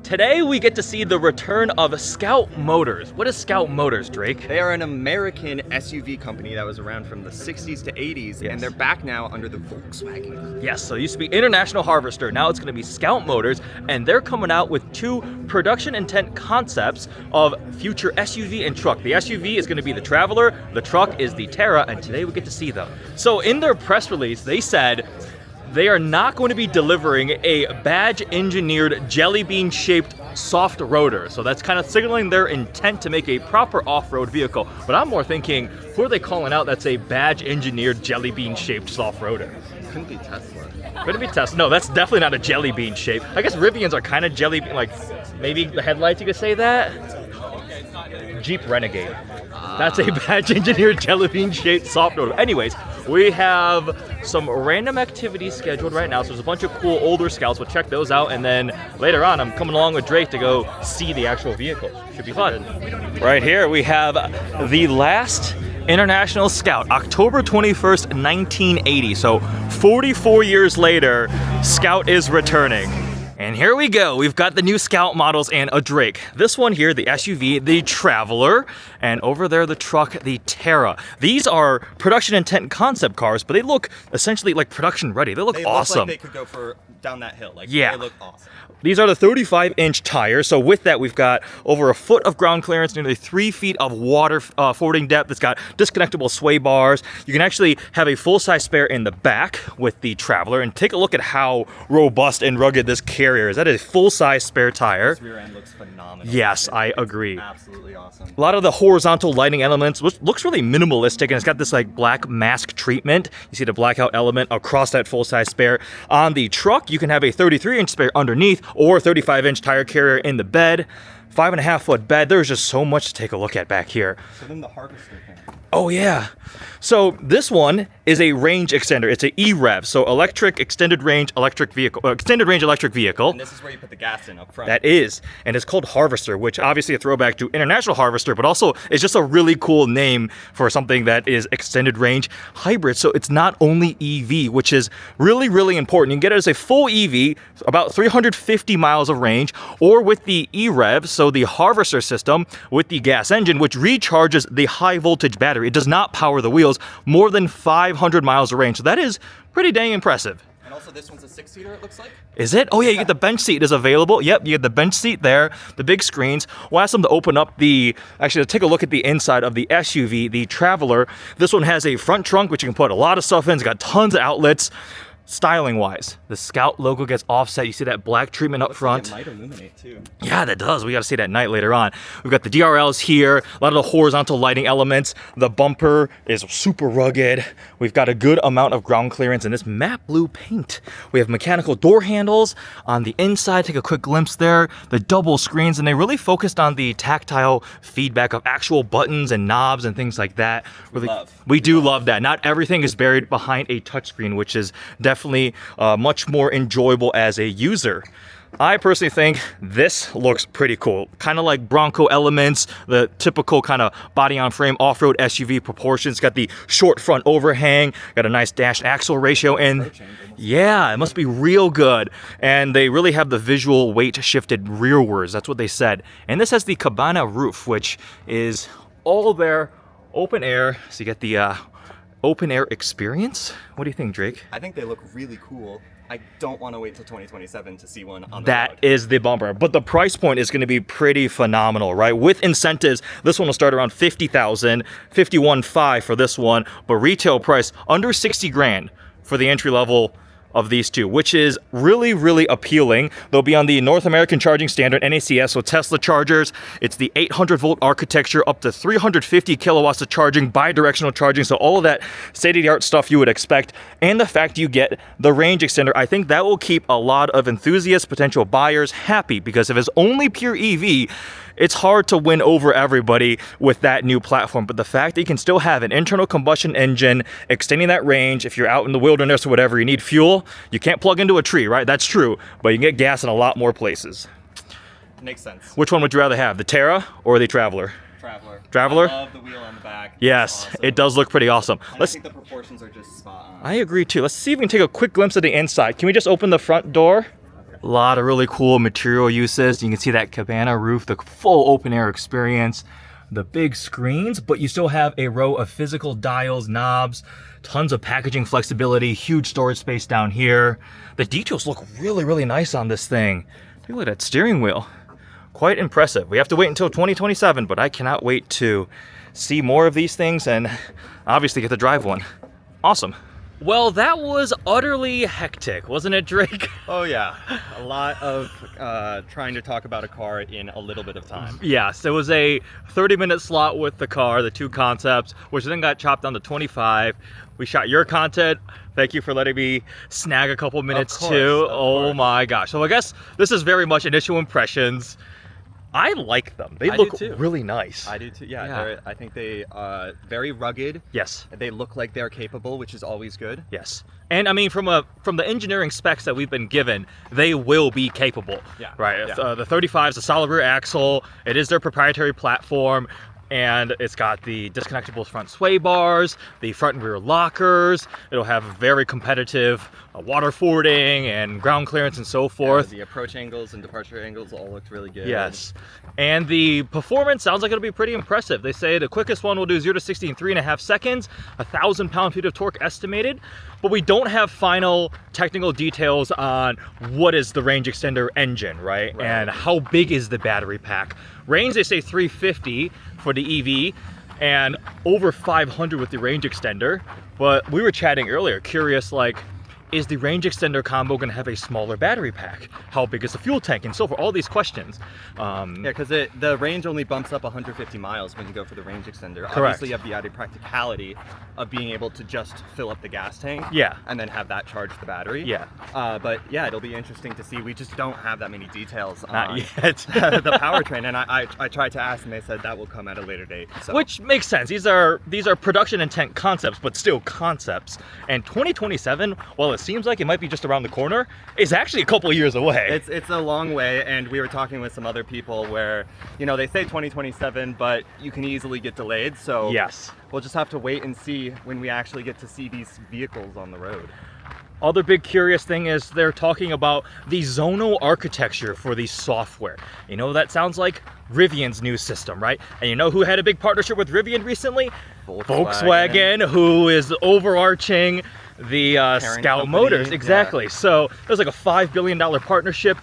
Today we get to see the return of Scout Motors. What is Scout Motors, Drake? They are an American SUV company that was around from the 60s to 80s, and they're back now under the Volkswagen. Yes, so it used to be International Harvester, now it's going to be Scout Motors, and they're coming out with two production intent concepts of future SUV and truck. The SUV is going to be the Traveler, the truck is the Terra, and today we get to see them. So in their press release, they said they are not going to be delivering a badge-engineered jelly bean-shaped soft rotor. So that's kind of signaling their intent to make a proper off-road vehicle. But I'm more thinking, who are they calling out that's a badge-engineered jelly bean-shaped soft rotor? Couldn't be Tesla. Couldn't be Tesla. No, that's definitely not a jelly bean shape. I guess Rivians are kind of jelly bean, like maybe the headlights, you could say that. Jeep Renegade. That's a badge-engineered jelly bean-shaped soft rotor. Anyways, we have some random activities scheduled right now. So there's a bunch of cool older Scouts. We'll check those out, and then later on, I'm coming along with Drake to go see the actual vehicle. Should be fun. Right here, we have the last International Scout, October 21st, 1980. So 44 years later, Scout is returning. And here we go, we've got the new Scout models and a Drake. This one here, the SUV, the Traveler, and over there, the truck, the Terra. These are production intent concept cars, but they look essentially like production ready. They look awesome. Look like they could go down that hill. Like, yeah. They look awesome. These are the 35-inch tires. So with that, we've got over a foot of ground clearance, nearly 3 feet of water fording depth. It's got disconnectable sway bars. You can actually have a full-size spare in the back with the Traveler, and take a look at how robust and rugged this carrier is. That is a full-size spare tire. This rear end looks phenomenal. Yes, I agree. Absolutely awesome. A lot of the horizontal lighting elements, which looks really minimalistic, and it's got this like black mask treatment. You see the blackout element across that full-size spare. On the truck, you can have a 33-inch spare underneath, or 35-inch tire carrier in the bed. 5.5-foot bed. There's just so much to take a look at back here. So then the Harvester thing. Oh yeah. So this one is a range extender. It's an EREV, so extended range electric vehicle. And this is where you put the gas in up front. That is, and it's called Harvester, which obviously a throwback to International Harvester, but also is just a really cool name for something that is extended range hybrid. So it's not only EV, which is really, really important. You can get it as a full EV, about 350 miles of range, or with the EREV, so the Harvester system with the gas engine, which recharges the high voltage battery. It does not power the wheels, more than 500 miles of range. So that is pretty dang impressive. And also this one's a 6-seater, it looks like. Is it? Oh yeah, you get the bench seat is available. Yep, you get the bench seat there, the big screens. We'll ask them to open up actually to take a look at the inside of the SUV, the Traveler. This one has a front trunk, which you can put a lot of stuff in. It's got tons of outlets. Styling wise, the Scout logo gets offset. You see that black treatment up front. Like it might illuminate too. Yeah, that does. We got to see that at night later on. We've got the DRLs here, a lot of the horizontal lighting elements. The bumper is super rugged. We've got a good amount of ground clearance in this matte blue paint. We have mechanical door handles on the inside. Take a quick glimpse there. The double screens, and they really focused on the tactile feedback of actual buttons and knobs and things like that. We do love that. Not everything is buried behind a touchscreen, which is definitely much more enjoyable as a user. I personally think this looks pretty cool. Kind of like Bronco elements, the typical kind of body-on-frame off-road SUV proportions. Got the short front overhang, got a nice dash axle ratio, and yeah, it must be real good. And they really have the visual weight shifted rearwards. That's what they said. And this has the cabana roof, which is all there, open air. So you get the open air experience. What do you think, Drake? I think they look really cool. I don't want to wait till 2027 to see one on the road. That is the bumper, but the price point is going to be pretty phenomenal, right? With incentives, this one will start around 50,000, 51.5 for this one, but retail price under 60 grand for the entry level of these two, which is really, really appealing. They'll be on the North American Charging Standard, NACS, so Tesla chargers. It's the 800-volt architecture, up to 350 kilowatts of charging, bi-directional charging, so all of that state-of-the-art stuff you would expect. And the fact you get the range extender, I think that will keep a lot of enthusiasts, potential buyers happy, because if it's only pure EV, it's hard to win over everybody with that new platform. But the fact that you can still have an internal combustion engine extending that range, if you're out in the wilderness or whatever, you need fuel, you can't plug into a tree, right? That's true, but you can get gas in a lot more places. Makes sense. Which one would you rather have, the Terra or the Traveler? Traveler. I love the wheel on the back. Yes, awesome. It does look pretty awesome. I think the proportions are just spot on. I agree too. Let's see if we can take a quick glimpse of the inside. Can we just open the front door? Okay. A lot of really cool material uses. You can see that cabana roof, the full open air experience, the big screens, but you still have a row of physical dials, knobs, tons of packaging flexibility, huge storage space down here. The details look really, really nice on this thing. Take a look at that steering wheel. Quite impressive. We have to wait until 2027, but I cannot wait to see more of these things and obviously get to drive one. Awesome. Well, that was utterly hectic, wasn't it, Drake? Oh yeah, a lot of trying to talk about a car in a little bit of time. Yes, there was a 30-minute slot with the car, the two concepts, which then got chopped down to 25. We shot your content. Thank you for letting me snag a couple minutes too. Oh my gosh. So I guess this is very much initial impressions. I like them. They look really nice. I do too. Yeah. I think they very rugged. Yes. They look like they're capable, which is always good. Yes. And I mean, from the engineering specs that we've been given, they will be capable. Yeah. Right. Yeah. The 35 is a solid rear axle. It is their proprietary platform. And it's got the disconnectable front sway bars, the front and rear lockers. It'll have very competitive water fording and ground clearance and so forth. The approach angles and departure angles all looked really good. Yes. And the performance sounds like it'll be pretty impressive. They say the quickest one will do 0 to 60 in 3.5 seconds, 1,000 pound-feet of torque estimated, but we don't have final technical details on what is the range extender engine, right? And how big is the battery pack. Range, they say 350 for the EV and over 500 with the range extender. But we were chatting earlier, curious, like, is the range extender combo going to have a smaller battery pack? How big is the fuel tank? And so for all these questions. Yeah, because the range only bumps up 150 miles when you go for the range extender. Correct. Obviously, you have the added practicality of being able to just fill up the gas tank. Yeah. And then have that charge the battery. Yeah. But yeah, it'll be interesting to see. We just don't have that many details Not on yet. the powertrain. And I tried to ask, and they said that will come at a later date. So. Which makes sense. These are production intent concepts, but still concepts. And 2027, while it seems like it might be just around the corner, is actually a couple of years away. It's a long way, and we were talking with some other people where, you know, they say 2027, but you can easily get delayed. So yes, we'll just have to wait and see when we actually get to see these vehicles on the road. Other big curious thing is they're talking about the zonal architecture for the software. You know, that sounds like Rivian's new system, right? And you know who had a big partnership with Rivian recently? Volkswagen, who is overarching the Scout company. Motors. Exactly. Yeah. So there's like a $5 billion partnership.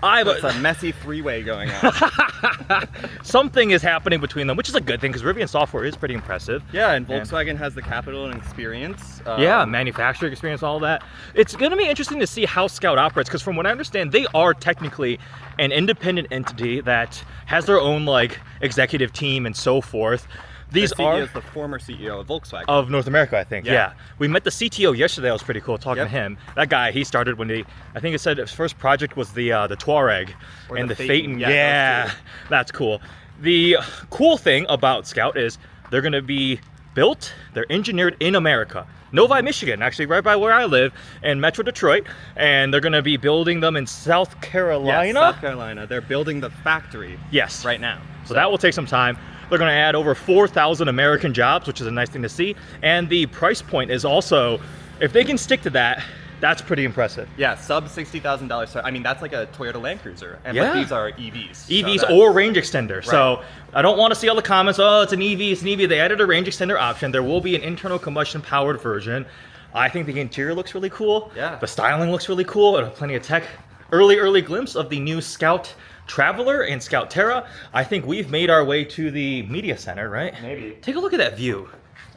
It's a messy three-way going on. Something is happening between them, which is a good thing because Rivian software is pretty impressive. Yeah, and Volkswagen has the capital and experience. Yeah, manufacturing experience, all that. It's going to be interesting to see how Scout operates because from what I understand, they are technically an independent entity that has their own like executive team and so forth. These are the former CEO of Volkswagen. Of North America, I think. Yeah. We met the CTO yesterday. That was pretty cool talking to him. That guy, he started when I think it said his first project was the Touareg and the Phaeton. Yeah, that's cool. The cool thing about Scout is they're going to be built, they're engineered in America. Novi, Michigan, actually right by where I live, in Metro Detroit, and they're going to be building them in South Carolina. Yeah, South Carolina. They're building the factory. Yes. Right now. So that will take some time. They're going to add over 4,000 American jobs, which is a nice thing to see. And the price point is also, if they can stick to that, that's pretty impressive. Yeah, sub $60,000. So I mean, that's like a Toyota Land Cruiser. And but these are EVs. EVs so or range extender. Right. So I don't want to see all the comments, oh, it's an EV, it's an EV. They added a range extender option. There will be an internal combustion powered version. I think the interior looks really cool. Yeah. The styling looks really cool. It'll have plenty of tech. Early glimpse of the new Scout Traveler and Scout Terra. I think we've made our way to the media center, right? Maybe. Take a look at that view,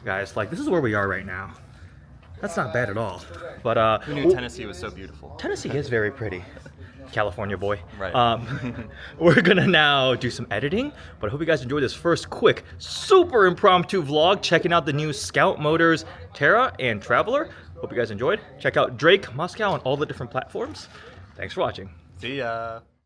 guys. Like, this is where we are right now. That's not bad at all. But who knew Tennessee was so beautiful? Tennessee is very pretty. California boy. Right. We're gonna now do some editing, but I hope you guys enjoyed this first quick, super impromptu vlog checking out the new Scout Motors Terra and Traveler. Hope you guys enjoyed. Check out Drake Moscow on all the different platforms. Thanks for watching. See ya.